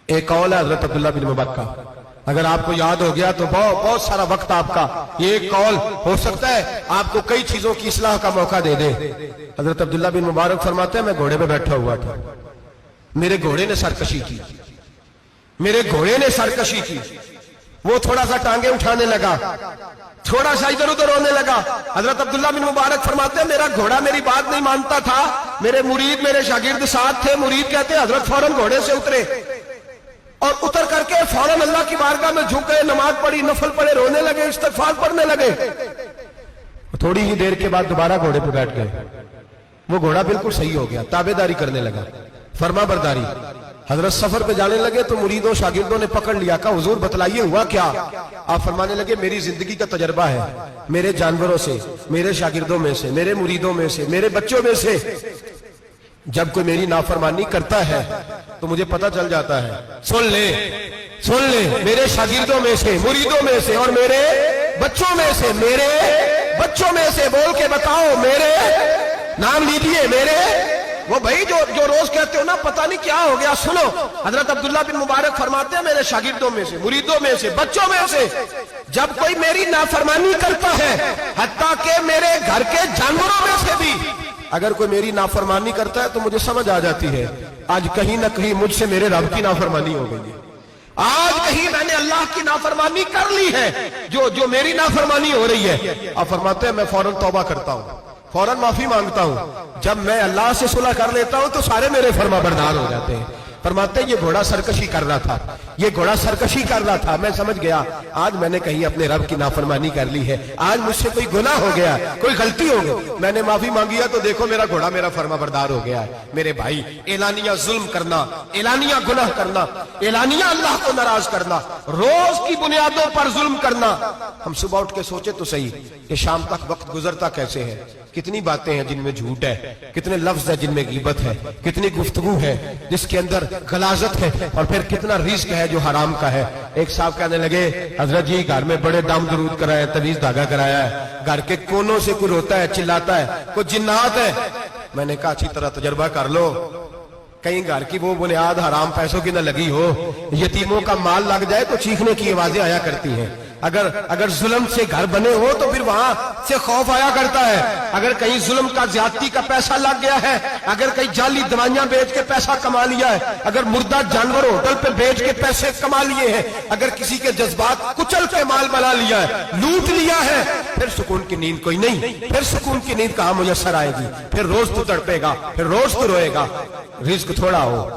ایک قول ہے حضرت عبداللہ بن مبارک کا، اگر آپ کو یاد ہو گیا تو بہت سارا وقت آپ کا یہ ایک قول ہو سکتا ہے آپ کو کئی چیزوں کی اصلاح کا موقع دے دے۔ حضرت عبداللہ بن مبارک فرماتے ہیں میں گھوڑے پہ بیٹھا ہوا تھا، میرے گھوڑے نے سرکشی کی، میرے گھوڑے نے سرکشی کی، وہ تھوڑا سا ٹانگیں اٹھانے لگا، تھوڑا سا ادھر ادھر ہونے لگا۔ حضرت عبداللہ بن مبارک فرماتے ہیں میرا گھوڑا میری بات نہیں مانتا تھا، میرے مرید میرے شاگرد ساتھ تھے، مرید کہتے ہیں حضرت فوراً گھوڑے سے اترے اور اتر کر کے فوراً اللہ کی بارگاہ میں جھک گئے، نماز پڑھی، نفل پڑھے، رونے لگے، استغفار پڑھنے لگے۔ تھوڑی ہی دیر کے بعد دوبارہ گھوڑے پہ بیٹھ گئے، وہ گھوڑا بالکل صحیح ہو گیا، تابعداری کرنے لگا، فرما برداری۔ حضرت سفر پہ جانے لگے تو مریدوں شاگردوں نے پکڑ لیا، کہا حضور بتلائیے ہوا کیا؟ آپ فرمانے لگے میری زندگی کا تجربہ ہے، میرے جانوروں سے، میرے شاگردوں میں سے، میرے مریدوں میں سے، میرے بچوں میں سے جب کوئی میری نافرمانی کرتا ہے تو مجھے پتہ چل جاتا ہے، سن لے میرے شاگردوں میں سے، مریدوں میں سے اور میرے بچوں میں سے، میرے بچوں میں سے بول کے بتاؤ، میرے نام لیجئے، میرے وہ بھائی جو روز کہتے ہو نا پتہ نہیں کیا ہو گیا، سنو حضرت عبداللہ بن مبارک فرماتے ہیں میرے شاگردوں میں سے، مریدوں میں سے، بچوں میں سے جب کوئی میری نافرمانی کرتا ہے، حتیٰ کہ میرے گھر کے جانوروں میں سے بھی اگر کوئی میری نافرمانی کرتا ہے تو مجھے سمجھ آ جاتی ہے آج کہیں نہ کہیں مجھ سے میرے رب کی نافرمانی ہو گئی ہے، آج کہیں میں نے اللہ کی نافرمانی کر لی ہے، جو میری نافرمانی ہو رہی ہے۔ آپ فرماتے ہیں میں فوراً توبہ کرتا ہوں، فوراً معافی مانگتا ہوں، جب میں اللہ سے صلح کر لیتا ہوں تو سارے میرے فرما بردار ہو جاتے ہیں۔ فرماتے ہیں یہ گھوڑا سرکشی کر رہا تھا، یہ گھوڑا سرکشی کر رہا تھا، میں سمجھ گیا آج میں نے کہیں اپنے رب کی نافرمانی کر لی ہے، آج مجھ سے کوئی گناہ ہو گیا، کوئی غلطی ہو گئی، میں نے معافی مانگی ہے تو دیکھو میرا گھوڑا میرا فرما بردار ہو گیا ہے۔ میرے بھائی اعلانیہ ظلم کرنا، اعلانیہ گناہ کرنا، اعلانیہ اللہ کو ناراض کرنا، روز کی بنیادوں پر ظلم کرنا، ہم صبح اٹھ کے سوچے تو صحیح کہ شام تک وقت گزرتا کیسے ہے، کتنی باتیں ہیں جن میں جھوٹ ہے، کتنے لفظ ہیں جن میں غیبت ہے، کتنی گفتگو ہے جس کے اندر غلاظت ہے، اور پھر کتنا رزق ہے جو حرام کا ہے۔ ایک صاحب کہنے لگے حضرت جی گھر میں بڑے دم درود کرایا، تویز دھاگا کرایا ہے، گھر کے کونوں سے کوئی روتا ہے، چلاتا ہے، کوئی جنات ہے۔ میں نے کہا اچھی طرح تجربہ کر لو، کہیں گھر کی وہ بنیاد حرام پیسوں کی نہ لگی ہو، یتیموں کا مال لگ جائے تو چیخنے کی آوازیں آیا کرتی ہیں، اگر ظلم سے گھر بنے ہو تو پھر وہاں سے خوف آیا کرتا ہے، اگر کہیں ظلم کا زیادتی کا پیسہ لگ گیا ہے، اگر کہیں جعلی دوائیاں بیچ کے پیسہ کما لیا ہے، اگر مردہ جانور ہوٹل پہ بیچ کے پیسے کما لیے ہیں، اگر کسی کے جذبات کچل کے مال بنا لیا ہے، لوٹ لیا ہے، پھر سکون کی نیند کوئی نہیں، پھر سکون کی نیند کہاں میسر آئے گی، پھر روز تو تڑپے گا، پھر روز تو روئے گا۔ رزق تھوڑا ہو،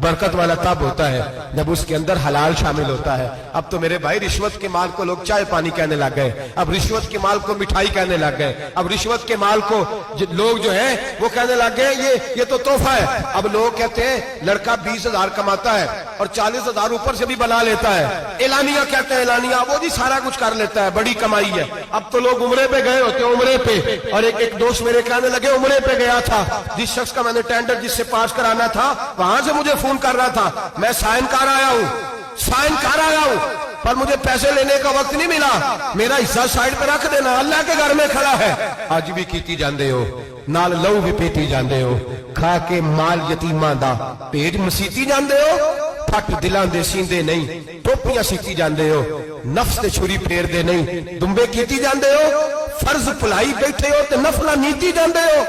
برکت والا تب ہوتا ہے جب اس کے اندر حلال شامل ہوتا ہے۔ اب تو میرے بھائی رشوت کے مال کو لوگ چائے پانی کہنے لگ گئے، اب رشوت کے مال کو مٹھائی کہنے لگ گئے، اب رشوت کے مال کو لوگ جو ہیں وہ کہنے لگ گئے یہ تو تحفہ ہے۔ اب لوگ کہتے ہیں لڑکا 20,000 کماتا ہے اور 40,000 اوپر سے بھی بنا لیتا ہے، اعلانیہ کہتے ہیں، اعلانیہ وہ جی سارا کچھ کر لیتا ہے، بڑی کمائی ہے۔ اب تو لوگ عمرے پہ گئے ہوتے ہیں، عمرے پہ، اور ایک دوست میرے کہنے لگے عمرے پہ گیا تھا، جس شخص کا میں نے ٹینڈر جس سے پاس کرانا تھا وہاں سے مجھے فون کر رہا تھا، میں سائن کر آیا ہوں پر مجھے پیسے لینے کا وقت نہیں ملا، میرا حصہ سائڈ پہ رکھ دینا، اللہ کے گھر میں کھڑا ہے۔ آج بھی کیتی جاندے ہو، نال لو بھی پیتی جاندے ہو، کھا کے مال یتیماں دا پیٹ مسیتی جاندے ہو، پھٹ دلاں دے سیندے نہیں، ٹوپیاں سیتی جاندے ہو، نفس تے چھری پھیر دے نہیں، دمبے کیتی جاندے ہو، فرض پلائی بیٹھے ہو تے نفلہ نیتی جاندے ہو،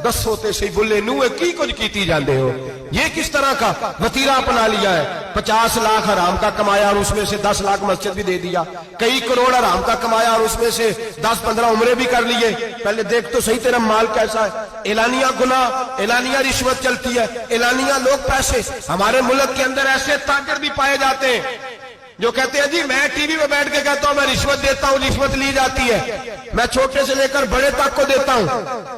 دسو تے سی بلے نوے کی کچھ کیتی جاندے ہو۔ یہ کس طرح کا وطیرہ اپنا لیا ہے؟ 50 لاکھ حرام کا کمایا اور اس میں سے 10 لاکھ مسجد بھی دے دیا، کئی کروڑ حرام کا کمایا اور اس میں سے 10-15 عمرے بھی کر لیے۔ پہلے دیکھ تو صحیح تیرا مال کیسا ہے۔ اعلانیہ گناہ، اعلانیہ رشوت چلتی ہے، اعلانیہ لوگ پیسے۔ ہمارے ملک کے اندر ایسے تاجر بھی پائے جاتے ہیں جو کہتے ہیں جی میں ٹی وی میں بیٹھ کے کہتا ہوں میں رشوت دیتا ہوں، رشوت لی جاتی ہے، میں چھوٹے سے لے کر بڑے تک کو دیتا ہوں،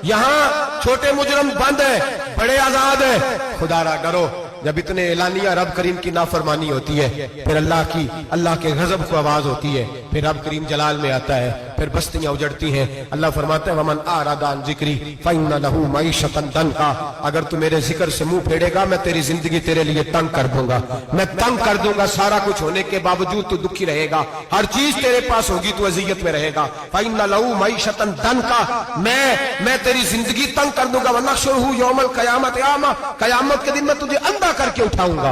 یہاں چھوٹے مجرم بند ہیں، بڑے آزاد ہیں۔ خدا را ڈرو، جب اتنے اعلانیہ رب کریم کی نافرمانی ہوتی ہے پھر اللہ کے غضب کو آواز ہوتی ہے، پھر رب کریم جلال میں آتا ہے، پھر بستیاں اجڑتی ہیں۔ اللہ فرماتا ہے وَمَنْ أَعْرَضَ عَنْ ذِكْرِي فَإِنَّ لَهُ مَعِيشَةً ضَنْكًا، اگر تو میرے ذکر سے منہ پھیرے گا میں تیری زندگی تیرے لیے تنگ کر دوں گا، میں تنگ کر دوں گا، سارا کچھ ہونے کے باوجود تو دکھی رہے گا، ہر چیز تیرے پاس ہوگی تو اذیت میں رہے گا۔ فَإِنَّ لَهُ مَعِيشَةً ضَنْكًا، میں تیری زندگی تنگ کر دوں گا۔ وَنَحْشُرُهُ يَوْمَ الْقِيَامَةِ أَعْمَىٰ، قیامت کے دن میں تجھے اندھا کر کے اٹھاؤں گا۔